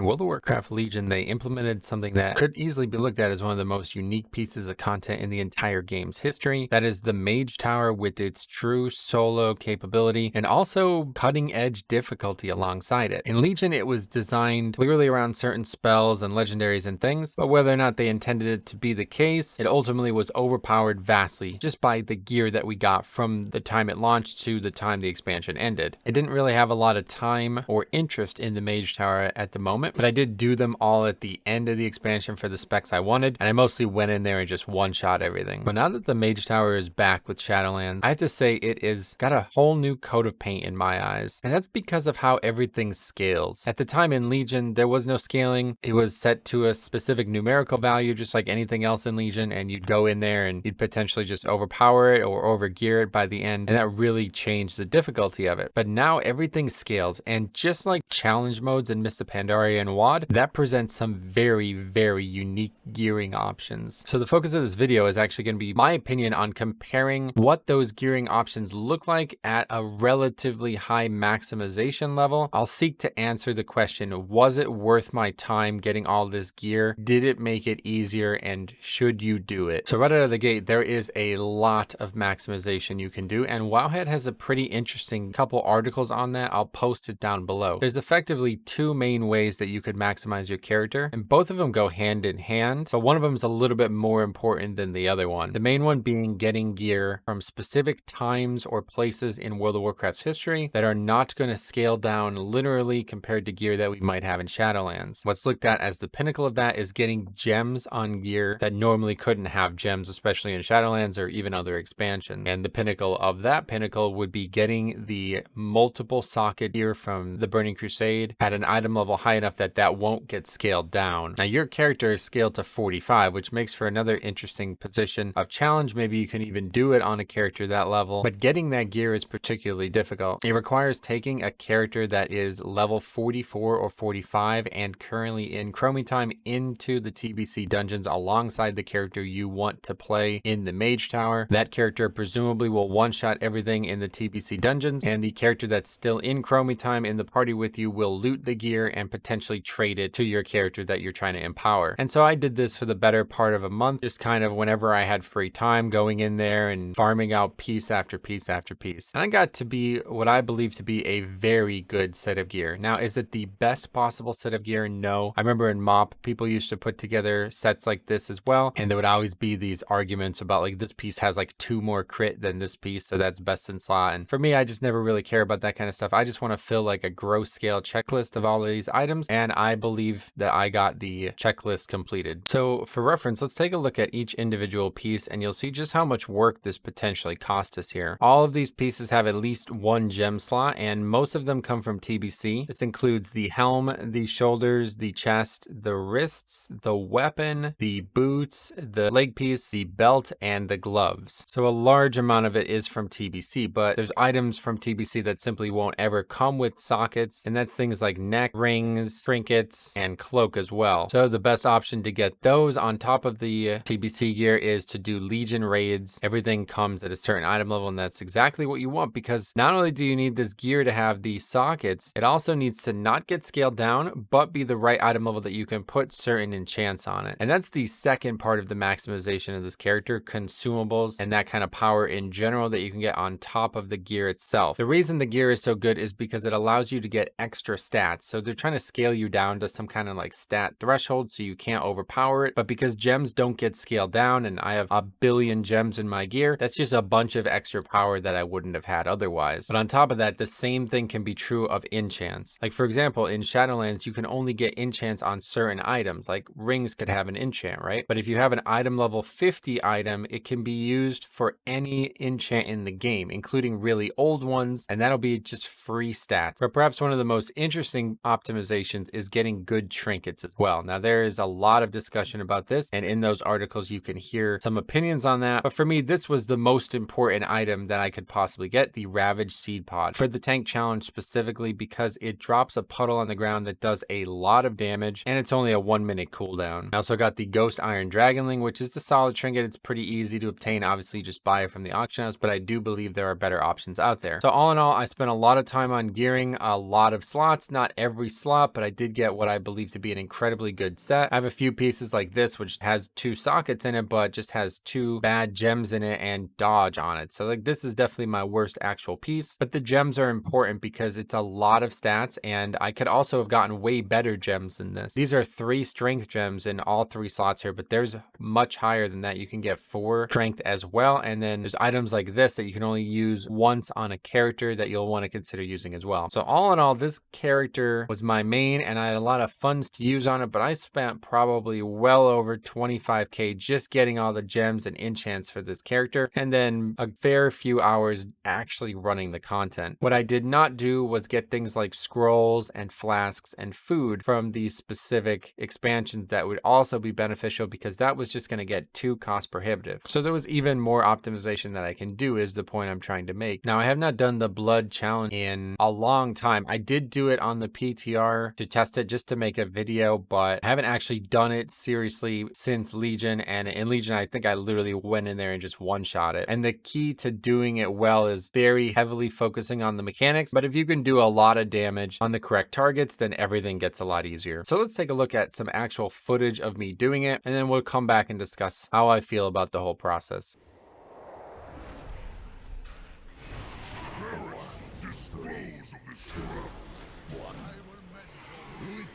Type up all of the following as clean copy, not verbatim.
In World of Warcraft Legion, they implemented something that could easily be looked at as one of the most unique pieces of content in the entire game's history. That is the Mage Tower with its true solo capability and also cutting edge difficulty alongside it. In Legion, it was designed clearly around certain spells and legendaries and things, but whether or not they intended it to be the case, it ultimately was overpowered vastly just by the gear that we got from the time it launched to the time the expansion ended. It didn't really have a lot of time or interest in the Mage Tower at the moment, but I did do them all at the end of the expansion for the specs I wanted, and I mostly went in there and just one-shot everything. But now that the Mage Tower is back with Shadowlands, I have to say it is got a whole new coat of paint in my eyes, and that's because of how everything scales. At the time in Legion, there was no scaling. It was set to a specific numerical value, just like anything else in Legion, and you'd go in there and you'd potentially just overpower it or overgear it by the end, and that really changed the difficulty of it. But now everything's scaled, and just like challenge modes in Mists of Pandaria and WoD, that presents some very, very unique gearing options. So the focus of this video is actually going to be my opinion on comparing what those gearing options look like at a relatively high maximization level. I'll seek to answer the question, was it worth my time getting all this gear? Did it make it easier, and should you do it? So right out of the gate, there is a lot of maximization you can do, and Wowhead has a pretty interesting couple articles on that. I'll post it down below. There's effectively two main ways that you could maximize your character, and both of them go hand in hand, but one of them is a little bit more important than the other one. The main one being getting gear from specific times or places in World of Warcraft's history that are not going to scale down literally compared to gear that we might have in Shadowlands. What's looked at as the pinnacle of that is getting gems on gear that normally couldn't have gems, especially in Shadowlands or even other expansions. And the pinnacle of that pinnacle would be getting the multiple socket gear from the Burning Crusade at an item level high enough that that won't get scaled down. Now your character is scaled to 45, which makes for another interesting position of challenge. Maybe you can even do it on a character that level, but getting that gear is particularly difficult. It requires taking a character that is level 44 or 45 and currently in Chromie time into the TBC dungeons alongside the character you want to play in the Mage Tower. That character presumably will one-shot everything in the TBC dungeons, and the character that's still in Chromie time in the party with you will loot the gear and potentially trade it to your character that you're trying to empower. And so I did this for the better part of a month, just kind of whenever I had free time, going in there and farming out piece after piece after piece. And I got to be what I believe to be a very good set of gear. Now, is it the best possible set of gear? No. I remember in MoP, people used to put together sets like this as well, and there would always be these arguments about like this piece has like 2 more crit than this piece, so that's best in slot. And for me, I just never really care about that kind of stuff. I just want to fill like a gross scale checklist of all of these items, and I believe that I got the checklist completed. So for reference, let's take a look at each individual piece, and you'll see just how much work this potentially cost us here. All of these pieces have at least 1 gem slot, and most of them come from TBC. This includes the helm, the shoulders, the chest, the wrists, the weapon, the boots, the leg piece, the belt, and the gloves. So a large amount of it is from TBC, but there's items from TBC that simply won't ever come with sockets, and that's things like neck, rings, trinkets, and cloak as well. So the best option to get those on top of the TBC gear is to do Legion raids. Everything comes at a certain item level, and that's exactly what you want, because not only do you need this gear to have the sockets, it also needs to not get scaled down, but be the right item level that you can put certain enchants on it. And that's the second part of the maximization of this character, consumables and that kind of power in general that you can get on top of the gear itself. The reason the gear is so good is because it allows you to get extra stats. So they're trying to scale you down to some kind of like stat threshold so you can't overpower it, but because gems don't get scaled down and I have a billion gems in my gear, that's just a bunch of extra power that I wouldn't have had otherwise. But on top of that, the same thing can be true of enchants. Like for example, in Shadowlands, you can only get enchants on certain items, like rings could have an enchant, right? But if you have an item level 50 item, it can be used for any enchant in the game, including really old ones, and that'll be just free stats. But perhaps one of the most interesting optimizations is getting good trinkets as well. Now there is a lot of discussion about this, and in those articles you can hear some opinions on that, but for me this was the most important item that I could possibly get, the Ravaged Seed Pod, for the tank challenge specifically, because it drops a puddle on the ground that does a lot of damage, and it's only a 1-minute cooldown. I also got the Ghost Iron Dragonling, which is a solid trinket. It's pretty easy to obtain, obviously just buy it from the auction house, but I do believe there are better options out there. So all in all, I spent a lot of time on gearing, a lot of slots, not every slot, but I did get what I believe to be an incredibly good set. I have a few pieces like this, which has 2 sockets in it, but just has 2 bad gems in it and dodge on it. So like this is definitely my worst actual piece, but the gems are important because it's a lot of stats, and I could also have gotten way better gems than this. These are 3 strength gems in all 3 slots here, but there's much higher than that. You can get 4 strength as well, and then there's items like this that you can only use once on a character that you'll want to consider using as well. So all in all, this character was my main, and I had a lot of funds to use on it, but I spent probably well over 25k just getting all the gems and enchants for this character, and then a fair few hours actually running the content. What I did not do was get things like scrolls and flasks and food from these specific expansions that would also be beneficial, because that was just going to get too cost prohibitive. So there was even more optimization that I can do, is the point I'm trying to make. Now, I have not done the blood challenge in a long time. I did do it on the PTR to test it just to make a video, but I haven't actually done it seriously since Legion. And in Legion, I think I literally went in there and just one-shot it. And the key to doing it well is very heavily focusing on the mechanics. But if you can do a lot of damage on the correct targets, then everything gets a lot easier. So let's take a look at some actual footage of me doing it, and then we'll come back and discuss how I feel about the whole process.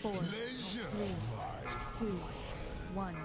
Four, three, two, one.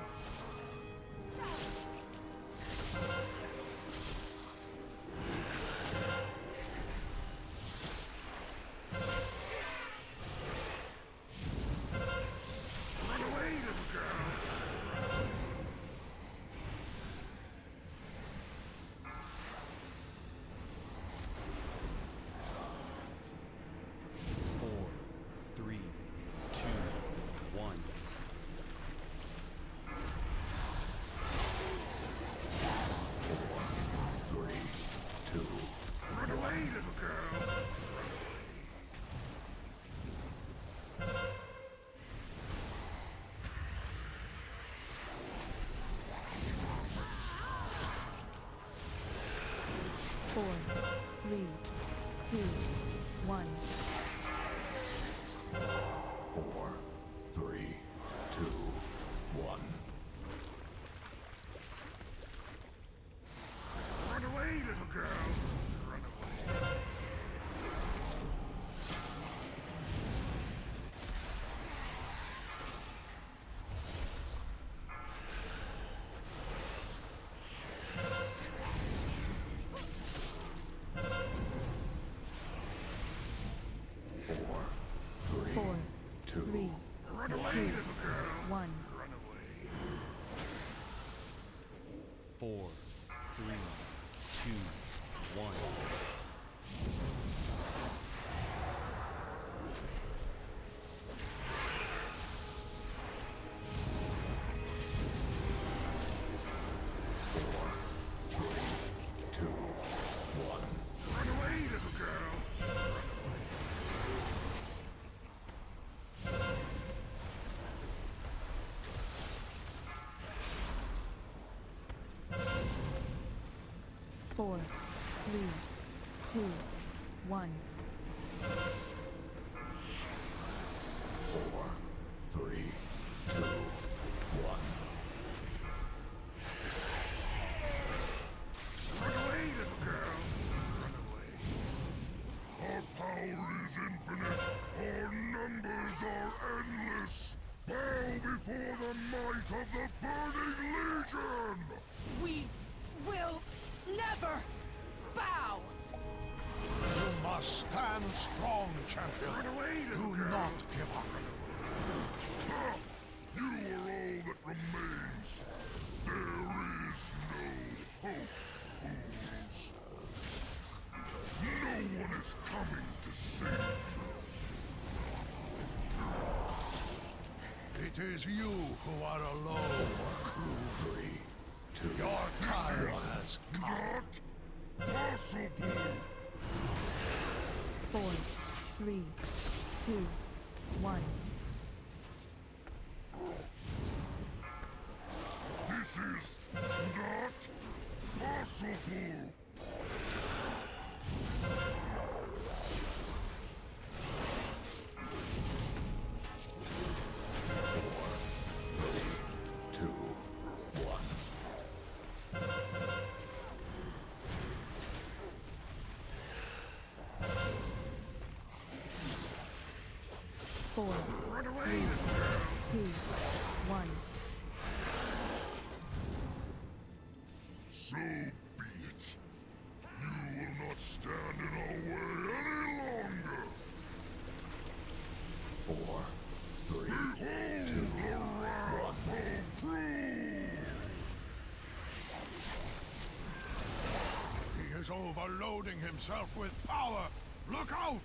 Four, three, two, one. 4, 3, 2, 1. Run away, little girl. Run away. 4, 3, Run away, 2, little girl. 1. Run away. 4, 3, 2, 1. Run away, little girl. Run away. 4, 3, 2, 1. 4, 3, 2, 1. Run away, little girl. Run away. Our power is infinite. Our numbers are endless. Bow before the might of the Burning Legion! We will never bow! You must stand strong, champion. Run away, little girl. Do not give up. Ha! You are all that remains. There is no hope, fools. No one is coming to save you. It is you who are alone, crew. 3, 2, Your time has come. Not possible. 4, 3, 2, 1. This is not possible. 4, 3, 2, 1. So be it. You will not stand in our way any longer. 4, 3, 2, 1. He is overloading himself with power. Look out!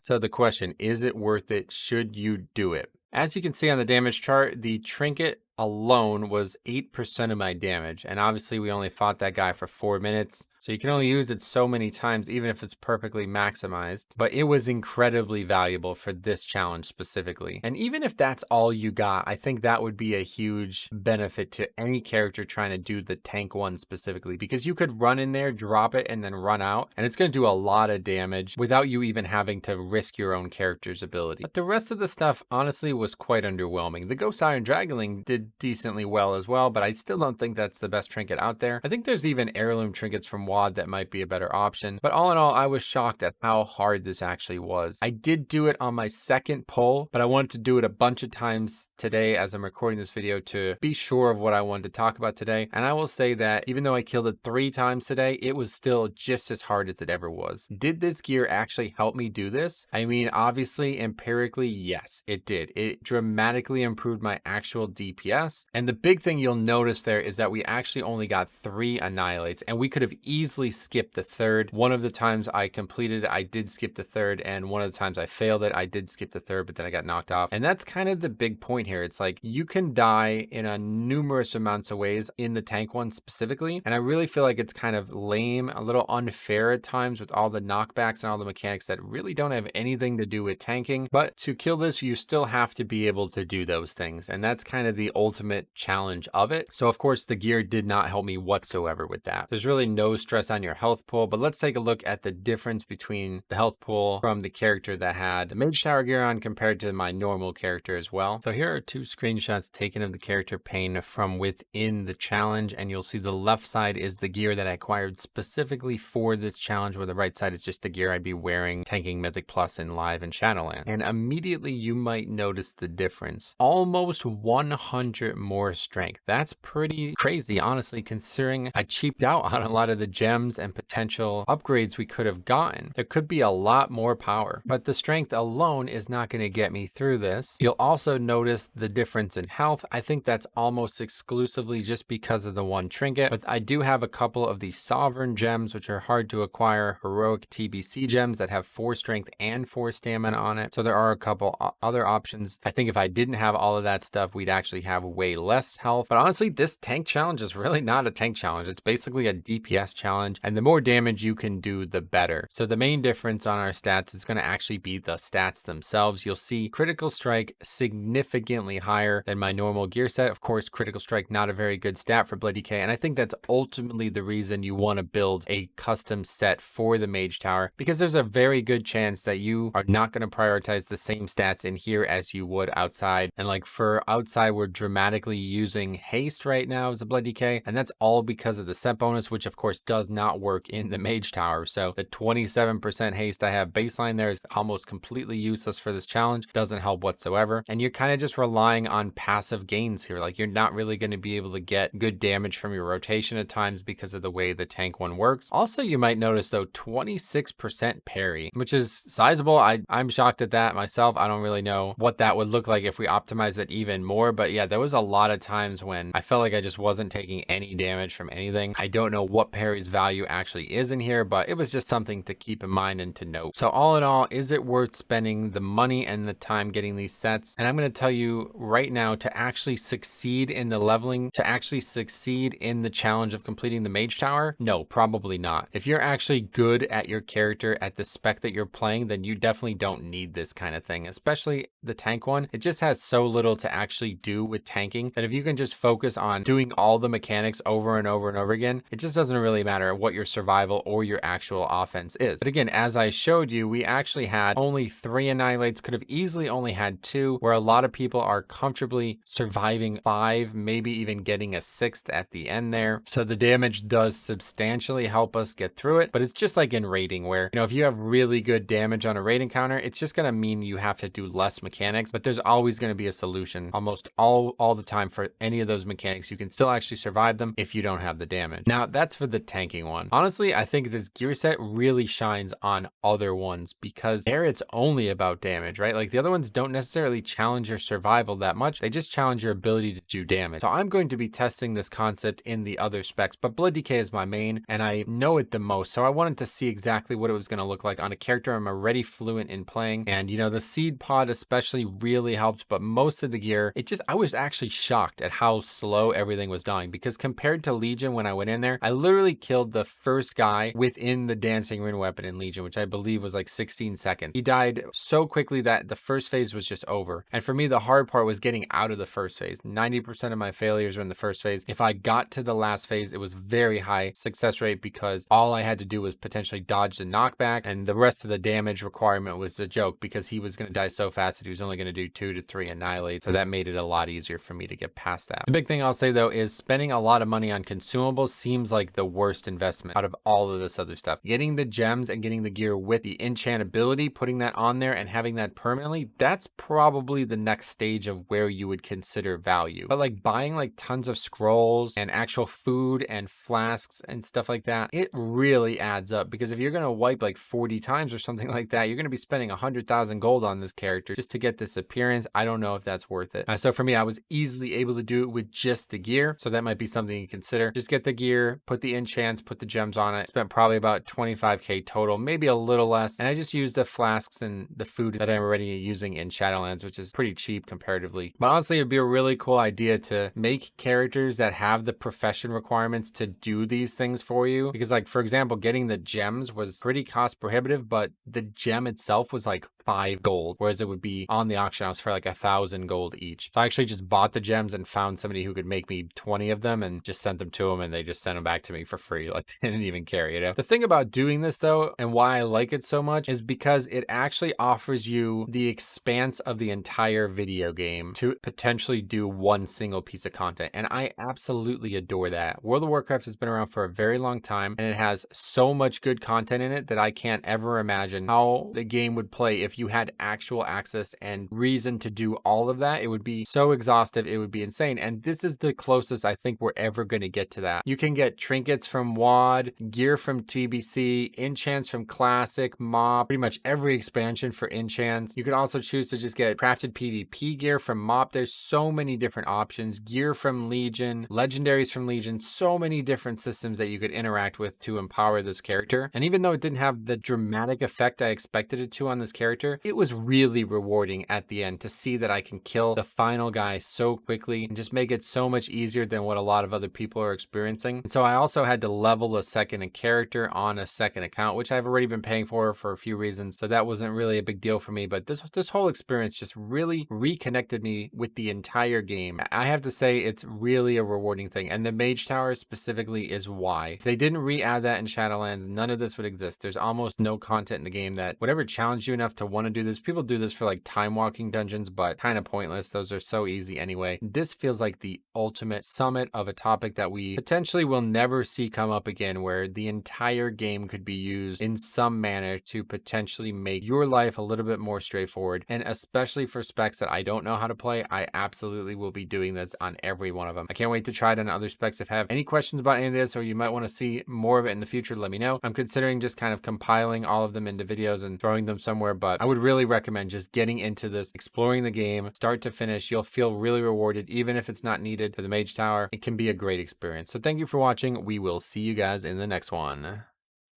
So the question, is it worth it? Should you do it? As you can see on the damage chart, the trinket alone was 8% of my damage. And obviously we only fought that guy for 4 minutes. So you can only use it so many times, even if it's perfectly maximized. But it was incredibly valuable for this challenge specifically. And even if that's all you got, I think that would be a huge benefit to any character trying to do the tank one specifically, because you could run in there, drop it, and then run out. And it's going to do a lot of damage without you even having to risk your own character's ability. But the rest of the stuff honestly was quite underwhelming. The Ghost Iron Dragonling did decently well as well, but I still don't think that's the best trinket out there. I think there's even heirloom trinkets from WoD that might be a better option. But all in all, I was shocked at how hard this actually was. I did do it on my second pull, but I wanted to do it a bunch of times today as I'm recording this video to be sure of what I wanted to talk about today. And I will say that even though I killed it 3 times today, it was still just as hard as it ever was. Did this gear actually help me do this? I mean, obviously, empirically, yes, it did. It dramatically improved my actual DPS. And the big thing you'll notice there is that we actually only got 3 annihilates, and we could have easily skipped the third. One of the times I completed it, I did skip the third, and one of the times I failed it, I did skip the third, but then I got knocked off. And that's kind of the big point here. It's like you can die in a numerous amounts of ways in the tank one specifically, and I really feel like it's kind of lame, a little unfair at times with all the knockbacks and all the mechanics that really don't have anything to do with tanking. But to kill this, you still have to be able to do those things, and that's kind of the ultimate challenge of it. So of course the gear did not help me whatsoever with that. There's really no stress on your health pool, but let's take a look at the difference between the health pool from the character that had the Mage Tower gear on compared to my normal character as well. So here are 2 screenshots taken of the character pane from within the challenge, and you'll see the left side is the gear that I acquired specifically for this challenge, where the right side is just the gear I'd be wearing tanking Mythic Plus in live in Shadowlands. And immediately you might notice the difference. Almost 100 more strength. That's pretty crazy, honestly, considering I cheaped out on a lot of the gems and potential upgrades we could have gotten. There could be a lot more power, but the strength alone is not going to get me through this. You'll also notice the difference in health. I think that's almost exclusively just because of the 1 trinket, but I do have a couple of the Sovereign gems, which are hard to acquire, heroic TBC gems that have 4 strength and 4 stamina on it. So there are a couple other options. I think if I didn't have all of that stuff, we'd actually have way less health. But honestly, this tank challenge is really not a tank challenge. It's basically a DPS challenge, and the more damage you can do, the better. So the main difference on our stats is going to actually be the stats themselves. You'll see critical strike significantly higher than my normal gear set. Of course, critical strike, not a very good stat for Bloody K, and I think that's ultimately the reason you want to build a custom set for the Mage Tower, because there's a very good chance that you are not going to prioritize the same stats in here as you would outside. And like for outside, we're dramatically using haste right now as a Bloody K, and that's all because of the set bonus, which of course does not work in the Mage Tower. So the 27% haste I have baseline there is almost completely useless for this challenge. Doesn't help whatsoever. And you're kind of just relying on passive gains here. Like you're not really going to be able to get good damage from your rotation at times because of the way the tank one works. Also, you might notice though, 26% parry, which is sizable. I'm shocked at that myself. I don't really know what that would look like if we optimize it even more. But yeah, there was a lot of times when I felt like I just wasn't taking any damage from anything. I don't know what parry's value actually is in here, but it was just something to keep in mind and to note. So all in all, is it worth spending the money and the time getting these sets? And I'm going to tell you right now, to actually succeed in the leveling, to actually succeed in the challenge of completing the Mage Tower, no, probably not. If you're actually good at your character at the spec that you're playing, then you definitely don't need this kind of thing, especially the tank one. It just has so little to actually do with tanking that if you can just focus on doing all the mechanics over and over and over again, it just doesn't really matter matter what your survival or your actual offense is. But again, as I showed you, we actually had only 3 annihilates, could have easily only had 2, where a lot of people are comfortably surviving 5, maybe even getting a 6th at the end there. So the damage does substantially help us get through it, but it's just like in raiding where, if you have really good damage on a raid encounter, it's just going to mean you have to do less mechanics, but there's always going to be a solution almost all the time for any of those mechanics. You can still actually survive them if you don't have the damage. Now that's for the tanking one. Honestly, I think this gear set really shines on other ones because there it's only about damage, right? Like the other ones don't necessarily challenge your survival that much. They just challenge your ability to do damage. So I'm going to be testing this concept in the other specs, but Blood DK is my main and I know it the most. So I wanted to see exactly what it was going to look like on a character I'm already fluent in playing. And the seed pod especially really helped, but most of the gear, I was actually shocked at how slow everything was dying because compared to Legion, when I went in there, I literally killed the first guy within the dancing rune weapon in Legion, which I believe was like 16 seconds. He died so quickly that the first phase was just over. And for me, the hard part was getting out of the first phase. 90% of my failures were in the first phase. If I got to the last phase, it was very high success rate because all I had to do was potentially dodge the knockback, and the rest of the damage requirement was a joke because he was going to die so fast that he was only going to do 2 to 3 annihilates. So that made it a lot easier for me to get past that. The big thing I'll say though is spending a lot of money on consumables seems like the worst investment out of all of this other stuff. Getting the gems and getting the gear with the enchantability, putting that on there and having that permanently, that's probably the next stage of where you would consider value. But like buying like tons of scrolls and actual food and flasks and stuff like that, it really adds up because if you're going to wipe like 40 times or something like that, you're going to be spending 100,000 gold on this character just to get this appearance. I don't know if that's worth it. So for me, I was easily able to do it with just the gear. So that might be something you consider. Just get the gear, put the enchants, put the gems on it. Spent probably about 25k total, maybe a little less. And I just used the flasks and the food that I'm already using in Shadowlands, which is pretty cheap comparatively. But honestly, it'd be a really cool idea to make characters that have the profession requirements to do these things for you. Because like, for example, getting the gems was pretty cost prohibitive, but the gem itself was like 5 gold, whereas it would be on the auction house for like 1,000 gold each. So I actually just bought the gems and found somebody who could make me 20 of them and just sent them to them, and they just sent them back to me for free. Like they didn't even care, The thing about doing this though, and why I like it so much, is because it actually offers you the expanse of the entire video game to potentially do one single piece of content. And I absolutely adore that. World of Warcraft has been around for a very long time, and it has so much good content in it that I can't ever imagine how the game would play if you had actual access and reason to do all of that. It would be so exhaustive, it would be insane. And this is the closest I think we're ever going to get to that. You can get trinkets from WoD, gear from TBC, enchants from Classic, Mop, pretty much every expansion for enchants. You can also choose to just get crafted PvP gear from Mop. There's so many different options. Gear from Legion, legendaries from Legion, so many different systems that you could interact with to empower this character. And even though it didn't have the dramatic effect I expected it to on this character, it was really rewarding at the end to see that I can kill the final guy so quickly and just make it so much easier than what a lot of other people are experiencing. And so I also had to level a second character on a second account, which I've already been paying for a few reasons. So that wasn't really a big deal for me, but this whole experience just really reconnected me with the entire game. I have to say it's really a rewarding thing. And the Mage Tower specifically is why. If they didn't re-add that in Shadowlands, none of this would exist. There's almost no content in the game that would ever challenge you enough to want to do this. People do this for like Timewalking dungeons, but kind of pointless. Those are so easy anyway. This feels like the ultimate summit of a topic that we potentially will never see come up again, where the entire game could be used in some manner to potentially make your life a little bit more straightforward. And especially for specs that I don't know how to play, I absolutely will be doing this on every one of them. I can't wait to try it on other specs. If you have any questions about any of this, or you might want to see more of it in the future, let me know. I'm considering just kind of compiling all of them into videos and throwing them somewhere, but I would really recommend just getting into this, exploring the game, start to finish. You'll feel really rewarded, even if it's not needed for the Mage Tower. It can be a great experience. So thank you for watching. We will see you guys in the next one.